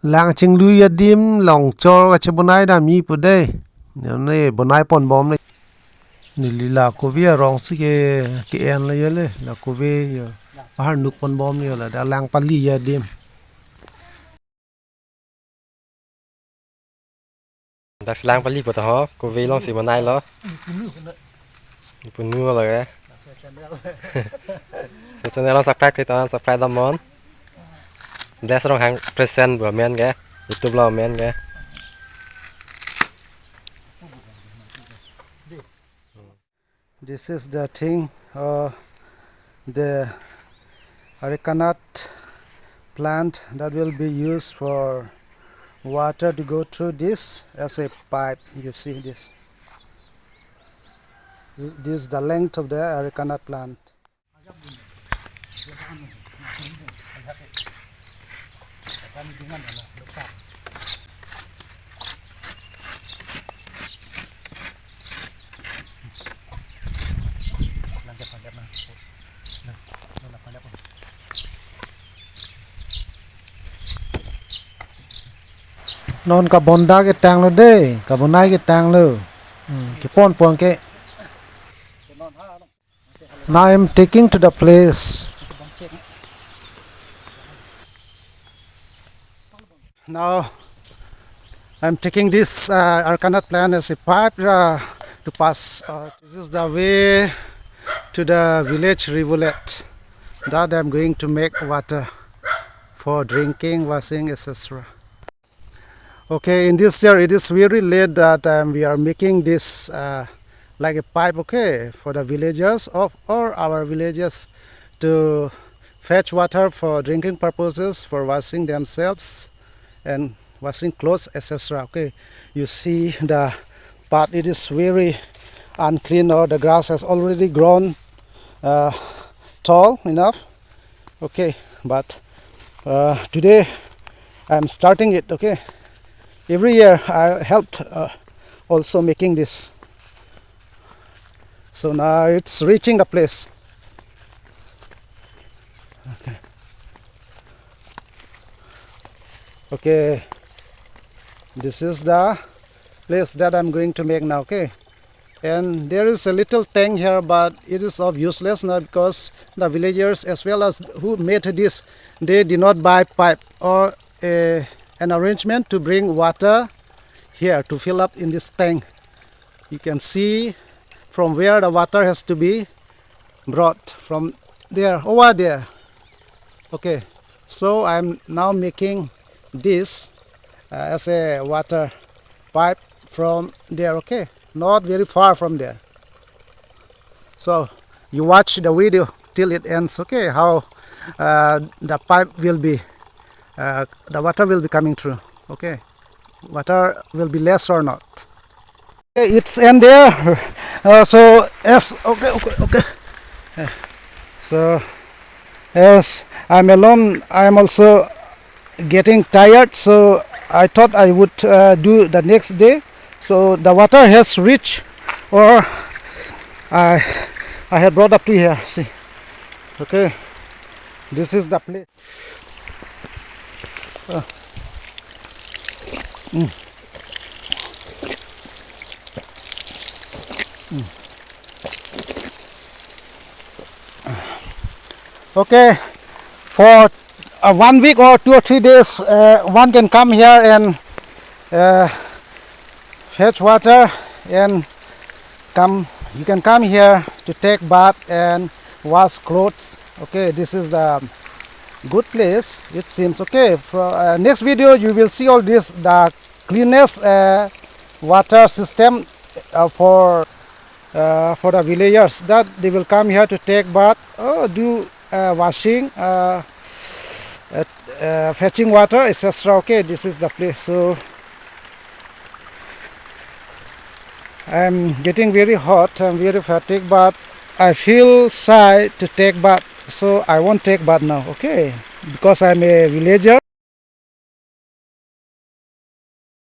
lang ching lu ya dim long chor ka chebonai da mi pu de ne bonai pon bom ne ni lila ko via rong si ke en la yele la ko ve ya har nuk pon bom ne la da lang pali ya dim đặc lang pali của tao cô về long xì mà nay lo pun mua rồi cái cho nên nó subscribe cái tao subscribe tao món để sau đó hàng present của men cái YouTube lo men cái this is the thing the arecanut plant that will be used for water to go through this as a pipe. You see this is the length of the arecanut plant. Non ka bonda ke tang lo de ka bonai ke tang lo ke pon pon ke. Now I am taking to the place. Now I am taking this arecanut plant as a pipe to pass. This is the way to the village rivulet that I am going to make water for drinking, washing, etc. Okay, in this year it is very late that we are making this like a pipe, okay, for the villagers or our villagers to fetch water for drinking purposes, for washing themselves and washing clothes, etc. Okay, you see the part, it is very unclean, or the grass has already grown tall enough. Okay, but today I am starting it. Okay, every year I helped also making this. So now it's reaching the place. Okay. Okay, this is the place that I'm going to make now. Okay, and there is a little tank here, but it is of useless now because the villagers as well as who made this, they did not buy pipe or an arrangement to bring water here to fill up in this tank. You can see from where the water has to be brought, from there over there. Okay, so I'm now making this as a water pipe from there. Okay, not very far from there. So you watch the video till it ends. Okay, how the pipe will be, the water will be coming through. Okay, water will be less or not. Okay, it's end there. So yes, okay. So as I'm alone, I'm also getting tired, so I thought I would do the next day. So the water has reached, or I had brought up to here. See, okay, this is the place. Okay, for 1 week or 2 or 3 days, one can come here and fetch water, and you can come here to take bath and wash clothes. Okay, this is the good place, it seems. Okay, for next video you will see all this, the cleanest water system for the villagers, that they will come here to take bath or do washing, fetching water, etc. Okay, this is the place. So I'm getting very hot, I'm very fatigued, but I feel shy to take bath, so I won't take bath now. Okay, because I'm a villager.